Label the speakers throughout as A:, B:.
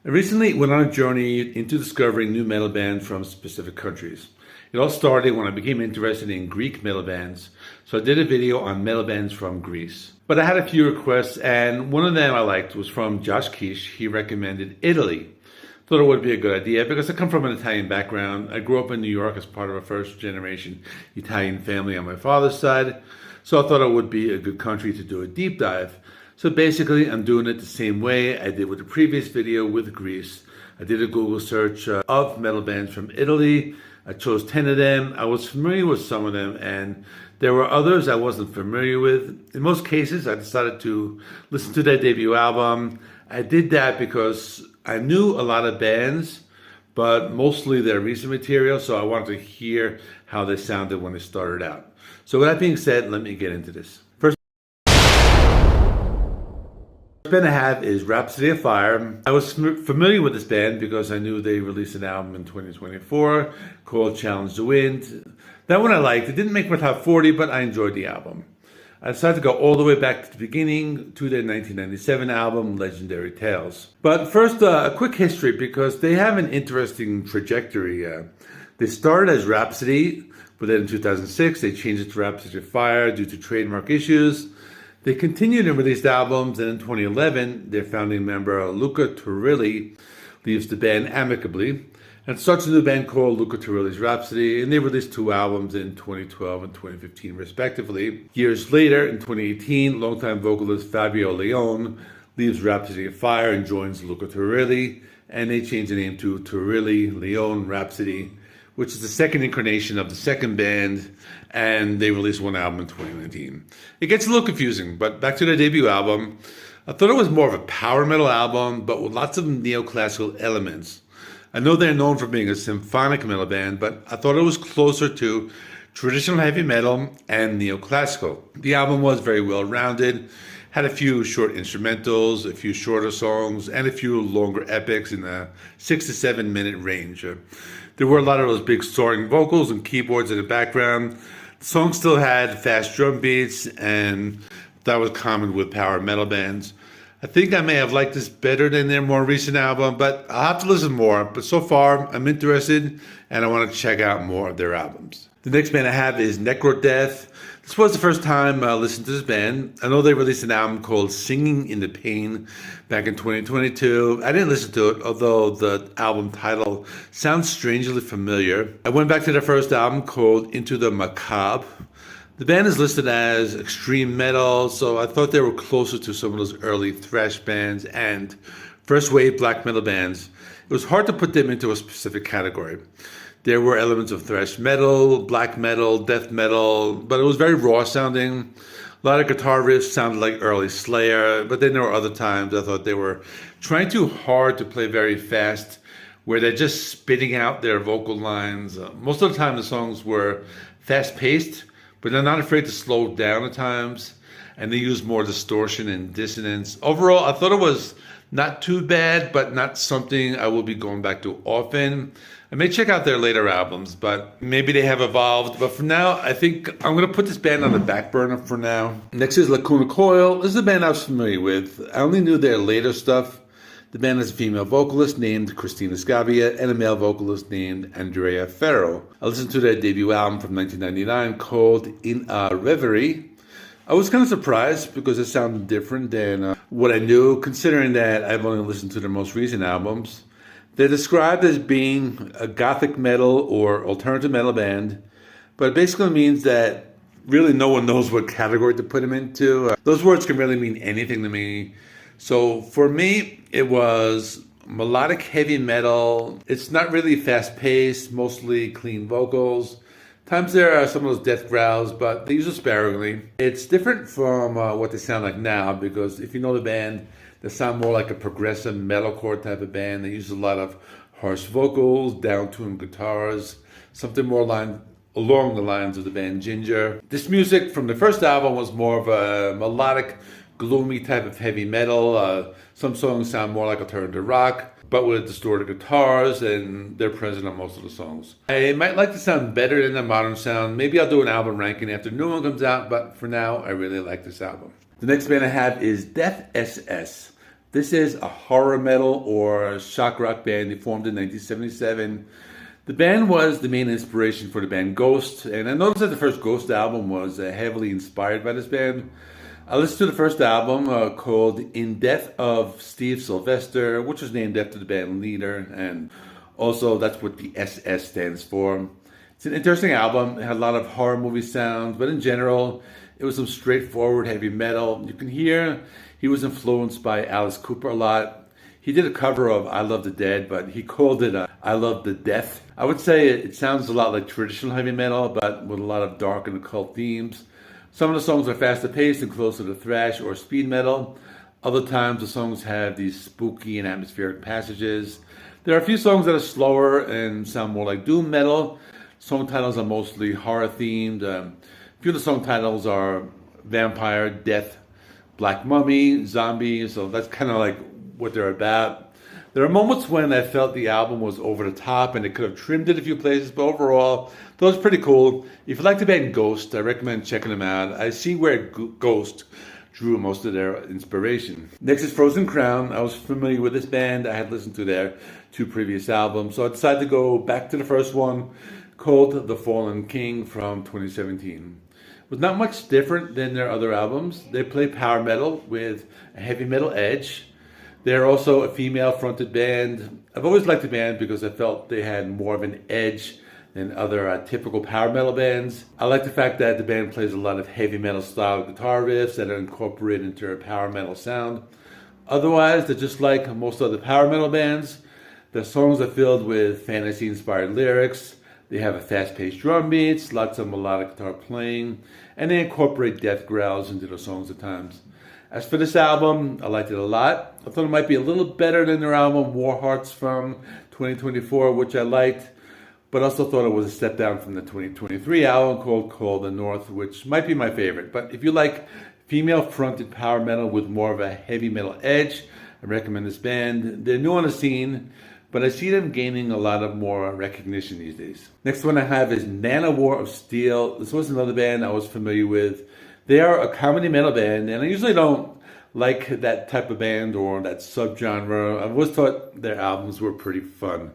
A: I recently went on a journey into discovering new metal bands from specific countries. It all started when I became interested in Greek metal bands, so I did a video on metal bands from Greece. But I had a few requests, and one of them I liked was from Josh Kish. He recommended Italy. Thought it would be a good idea because I come from an Italian background. I grew up in New York as part of a first generation Italian family on my father's side, so I thought it would be a good country to do a deep dive. So basically, I'm doing it the same way I did with the previous video with Greece. I did a Google search of metal bands from Italy. I chose 10 of them. I was familiar with some of them, and there were others I wasn't familiar with. In most cases, I decided to listen to their debut album. I did that because I knew a lot of bands, but mostly their recent material, so I wanted to hear how they sounded when they started out. So with that being said, let me get into this. First band I have is Rhapsody of Fire. I was familiar with this band because I knew they released an album in 2024 called Challenge the Wind. That one I liked. It didn't make my top 40, but I enjoyed the album. I decided to go all the way back to the beginning to their 1997 album, Legendary Tales. But first, a quick history because they have an interesting trajectory. They started as Rhapsody, but then in 2006 they changed it to Rhapsody of Fire due to trademark issues. They continued and released albums, and in 2011, their founding member, Luca Turilli, leaves the band amicably and starts a new band called Luca Turilli's Rhapsody, and they released 2 albums in 2012 and 2015, respectively. Years later, in 2018, longtime vocalist Fabio Leone leaves Rhapsody of Fire and joins Luca Turilli, and they changed the name to Turilli Leone Rhapsody, which is the second incarnation of the second band, and they released 1 album in 2019. It gets a little confusing, but back to their debut album. I thought it was more of a power metal album, but with lots of neoclassical elements. I know they're known for being a symphonic metal band, but I thought it was closer to traditional heavy metal and neoclassical. The album was very well-rounded, had a few short instrumentals, a few shorter songs, and a few longer epics in the 6 to 7 minute range. There were a lot of those big soaring vocals and keyboards in the background. The song still had fast drum beats, and that was common with power metal bands. I think I may have liked this better than their more recent album, but I'll have to listen more. But so far, I'm interested, and I want to check out more of their albums. The next band I have is Necrodeath. This was the first time I listened to this band. I know they released an album called Singing in the Pain back in 2022. I didn't listen to it, although the album title sounds strangely familiar. I went back to their first album called Into the Macabre. The band is listed as extreme metal, so I thought they were closer to some of those early thrash bands and first wave black metal bands. It was hard to put them into a specific category. There were elements of thrash metal, black metal, death metal, but it was very raw sounding. A lot of guitar riffs sounded like early Slayer, but then there were other times I thought they were trying too hard to play very fast, where they're just spitting out their vocal lines. Most of the time the songs were fast-paced, but they're not afraid to slow down at times, and they use more distortion and dissonance. Overall, I thought it was not too bad, but not something I will be going back to often. I may check out their later albums, but maybe they have evolved. But for now, I think I'm going to put this band on the back burner for now. Next is Lacuna Coil. This is a band I was familiar with. I only knew their later stuff. The band has a female vocalist named Christina Scabbia and a male vocalist named Andrea Ferro. I listened to their debut album from 1999 called In a Reverie. I was kind of surprised because it sounded different than what I knew, considering that I've only listened to their most recent albums. They're described as being a gothic metal or alternative metal band, but it basically means that really no one knows what category to put them into. Those words can really mean anything to me. So for me, it was melodic heavy metal. It's not really fast-paced, mostly clean vocals. Times there are some of those death growls, but they use it sparingly. It's different from what they sound like now, because if you know the band, they sound more like a progressive metalcore type of band. They use a lot of harsh vocals, down-tuned guitars, something more along the lines of the band Ginger. This music from the first album was more of a melodic, gloomy type of heavy metal. Some songs sound more like alternative rock, but with distorted guitars, and they're present on most of the songs. I might like to sound better than the modern sound. Maybe I'll do an album ranking after the new one comes out, but for now, I really like this album. The next band I have is Death SS. This is a horror metal or shock rock band. They formed in 1977. The band was the main inspiration for the band Ghost, and I noticed that the first Ghost album was heavily inspired by this band. I listened to the first album called In Death of Steve Sylvester, which was named after the band leader, and also that's what the SS stands for. It's an interesting album. It had a lot of horror movie sounds, but in general, it was some straightforward heavy metal. You can hear he was influenced by Alice Cooper a lot. He did a cover of I Love the Dead, but he called it I Love the Death. I would say it sounds a lot like traditional heavy metal, but with a lot of dark and occult themes. Some of the songs are faster paced and closer to thrash or speed metal. Other times the songs have these spooky and atmospheric passages. There are a few songs that are slower and sound more like doom metal. Song titles are mostly horror themed. A few of the song titles are vampire, death, black mummy, zombie, so that's kind of like what they're about. There are moments when I felt the album was over the top and they could have trimmed it a few places, but overall, that was pretty cool. If you like the band Ghost, I recommend checking them out. I see where Ghost drew most of their inspiration. Next is Frozen Crown. I was familiar with this band. I had listened to their 2 previous albums, so I decided to go back to the first one, called The Fallen King from 2017. It was not much different than their other albums. They play power metal with a heavy metal edge. They're also a female-fronted band. I've always liked the band because I felt they had more of an edge than other typical power metal bands. I like the fact that the band plays a lot of heavy metal style guitar riffs that are incorporated into a power metal sound. Otherwise, they're just like most other power metal bands. Their songs are filled with fantasy-inspired lyrics. They have a fast-paced drum beats, lots of melodic guitar playing, and they incorporate death growls into their songs at times. As for this album, I liked it a lot. I thought it might be a little better than their album War Hearts from 2024, which I liked, but also thought it was a step down from the 2023 album called Call the North, which might be my favorite. But if you like female-fronted power metal with more of a heavy metal edge, I recommend this band. They're new on the scene, but I see them gaining a lot of more recognition these days. Next one I have is Nanowar of Steel. This was another band I was familiar with. They are a comedy metal band, and I usually don't like that type of band or that subgenre. I've always thought their albums were pretty fun.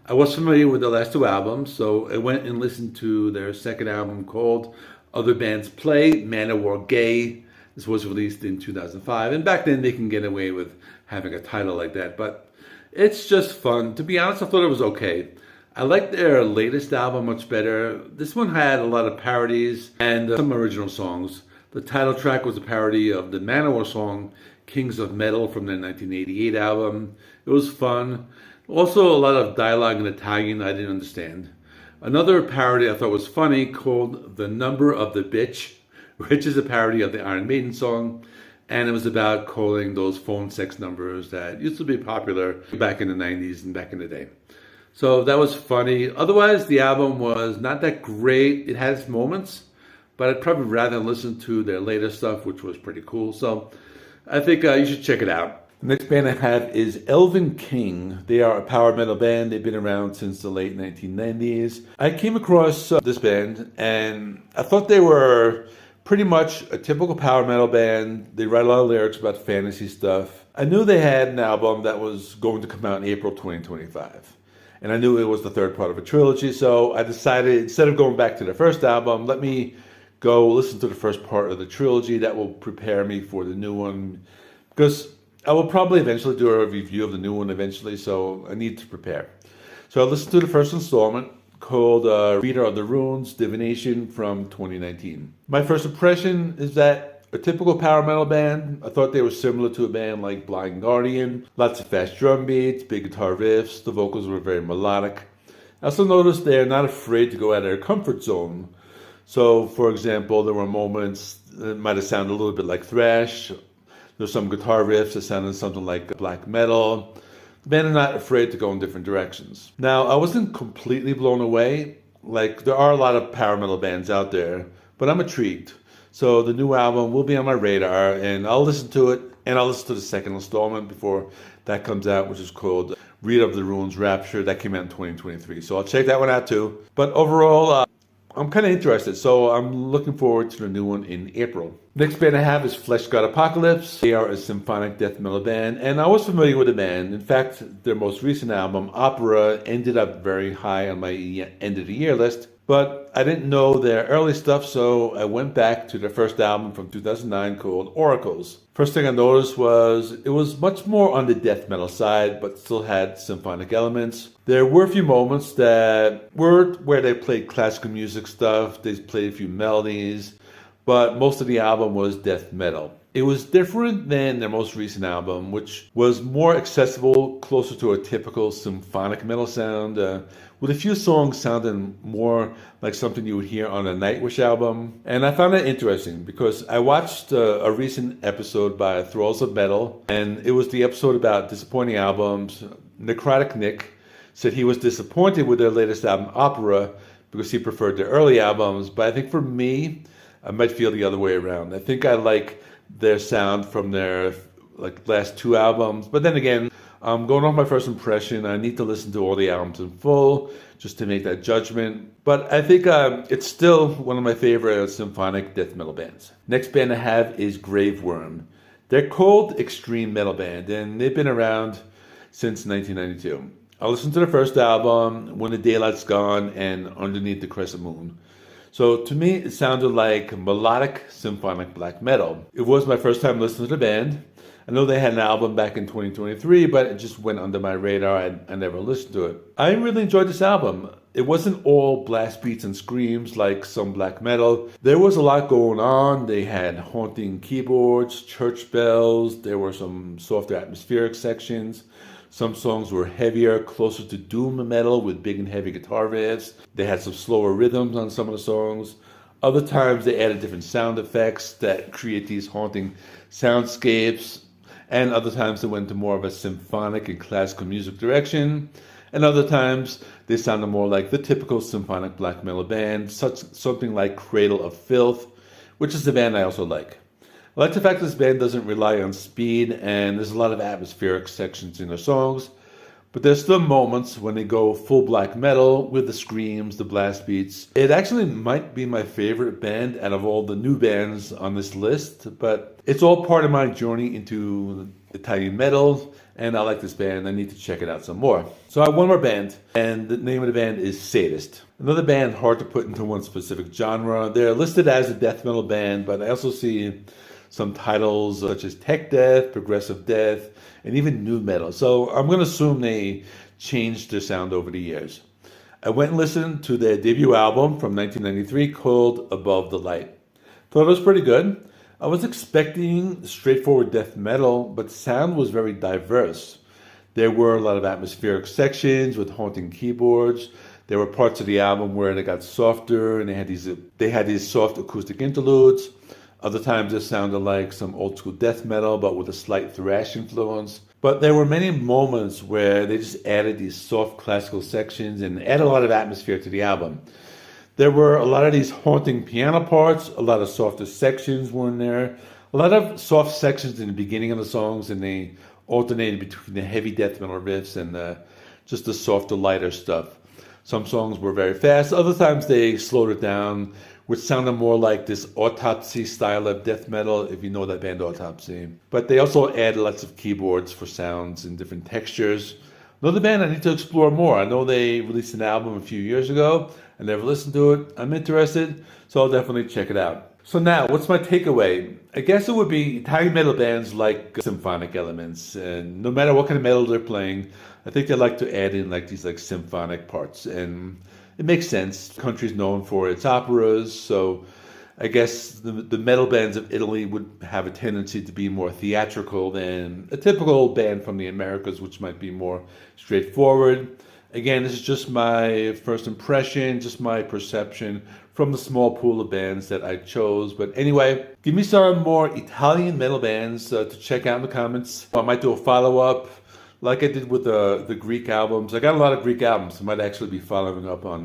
A: I was familiar with their last 2 albums, so I went and listened to their second album called Other Bands Play, Manowar Gay. This was released in 2005, and back then they can get away with having a title like that, but it's just fun. To be honest, I thought it was okay. I liked their latest album much better. This one had a lot of parodies and some original songs. The title track was a parody of the Manowar song Kings of Metal from their 1988 album. It was fun. Also a lot of dialogue in Italian I didn't understand. Another parody I thought was funny called The Number of the Bitch, which is a parody of the Iron Maiden song. And it was about calling those phone sex numbers that used to be popular back in the 90s and back in the day. So that was funny. Otherwise, the album was not that great. It has moments, but I'd probably rather listen to their later stuff, which was pretty cool. So I think you should check it out. The next band I have is Elven King. They are a power metal band. They've been around since the late 1990s. I came across this band, and I thought they were pretty much a typical power metal band. They write a lot of lyrics about fantasy stuff. I knew they had an album that was going to come out in April 2025. And I knew it was the third part of a trilogy, so I decided, instead of going back to their first album, let me go listen to the first part of the trilogy. That will prepare me for the new one, because I will probably eventually do a review of the new one eventually, so I need to prepare. So I listened to the first installment, called Reader of the Runes, Divination from 2019. My first impression is that a typical power metal band. I thought they were similar to a band like Blind Guardian. Lots of fast drum beats, big guitar riffs. The vocals were very melodic. I also noticed they're not afraid to go out of their comfort zone. So, for example, there were moments that might have sounded a little bit like thrash. There's some guitar riffs that sounded something like black metal. The band are not afraid to go in different directions. Now, I wasn't completely blown away. Like, there are a lot of power metal bands out there, but I'm intrigued. So the new album will be on my radar, and I'll listen to it, and I'll listen to the second installment before that comes out, which is called Reader of the Runes, Rapture. That came out in 2023. So I'll check that one out too. But overall, I'm kind of interested, so I'm looking forward to the new one in April. Next band I have is Flesh God Apocalypse. They are a symphonic death metal band, and I was familiar with the band. In fact, their most recent album, Opera, ended up very high on my end of the year list. But I didn't know their early stuff, so I went back to their first album from 2009 called Oracles. First thing I noticed was it was much more on the death metal side, but still had symphonic elements. There were a few moments that were where they played classical music stuff, they played a few melodies, but most of the album was death metal. It was different than their most recent album, which was more accessible, closer to a typical symphonic metal sound, with a few songs sounding more like something you would hear on a Nightwish album. And I found that interesting because I watched a recent episode by Thralls of Metal, and it was the episode about disappointing albums. Necrodeath Nick said he was disappointed with their latest album, Opera, because he preferred their early albums. But I think for me, I might feel the other way around. I think I like their sound from their last two albums, but then again, I'm going off my first impression. I need to listen to all the albums in full just to make that judgment. But I think it's still one of my favorite symphonic death metal bands. Next band I have is Graveworm. They're called extreme metal band, and they've been around since 1992. I listened to the first album, When the Daylight's Gone, and Underneath the Crescent Moon. So to me, it sounded like melodic symphonic black metal. It was my first time listening to the band. I know they had an album back in 2023, but it just went under my radar. I never listened to it. I really enjoyed this album. It wasn't all blast beats and screams like some black metal. There was a lot going on. They had haunting keyboards, church bells. There were some softer atmospheric sections. Some songs were heavier, closer to doom metal with big and heavy guitar riffs. They had some slower rhythms on some of the songs. Other times they added different sound effects that create these haunting soundscapes. And other times they went to more of a symphonic and classical music direction. And other times they sounded more like the typical symphonic black metal band, something like Cradle of Filth, which is the band I also like. I like the fact that this band doesn't rely on speed, and there's a lot of atmospheric sections in their songs, but there's still moments when they go full black metal with the screams, the blast beats. It actually might be my favorite band out of all the new bands on this list, but it's all part of my journey into Italian metal, and I like this band. I need to check it out some more. So I have one more band, and the name of the band is Sadist. Another band hard to put into one specific genre. They're listed as a death metal band, but I also see some titles such as tech death, progressive death, and even nu metal. So I'm going to assume they changed their sound over the years. I went and listened to their debut album from 1993 called Above the Light. Thought it was pretty good. I was expecting straightforward death metal, but the sound was very diverse. There were a lot of atmospheric sections with haunting keyboards. There were parts of the album where they got softer and they had these soft acoustic interludes. Other times it sounded like some old school death metal, but with a slight thrash influence. But there were many moments where they just added these soft classical sections and added a lot of atmosphere to the album. There were a lot of these haunting piano parts, a lot of softer sections were in there, a lot of soft sections in the beginning of the songs, and they alternated between the heavy death metal riffs and just the softer, lighter stuff. Some songs were very fast, other times they slowed it down, which sounded more like this Autopsy style of death metal, if you know that band Autopsy. But they also added lots of keyboards for sounds and different textures. Another band I need to explore more. I know they released an album a few years ago. I never listened to it. I'm interested, so I'll definitely check it out. So now, what's my takeaway? I guess it would be Italian metal bands like symphonic elements. And no matter what kind of metal they're playing, I think they like to add in these symphonic parts. And it makes sense. The country's known for its operas, so I guess the metal bands of Italy would have a tendency to be more theatrical than a typical band from the Americas, which might be more straightforward. Again, this is just my first impression, just my perception from the small pool of bands that I chose. But anyway, give me some more Italian metal bands to check out in the comments. I might do a follow-up like I did with the Greek albums. I got a lot of Greek albums. I might actually be following up on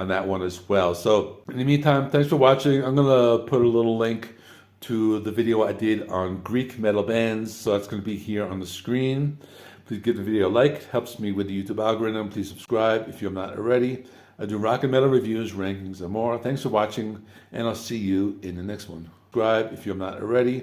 A: that one as well. So in the meantime, thanks for watching. I'm going to put a little link to the video I did on Greek metal bands. So that's going to be here on the screen. Please give the video a like. It helps me with the YouTube algorithm. Please subscribe if you're not already. I do rock and metal reviews, rankings, and more. Thanks for watching, and I'll see you in the next one. Subscribe if you're not already.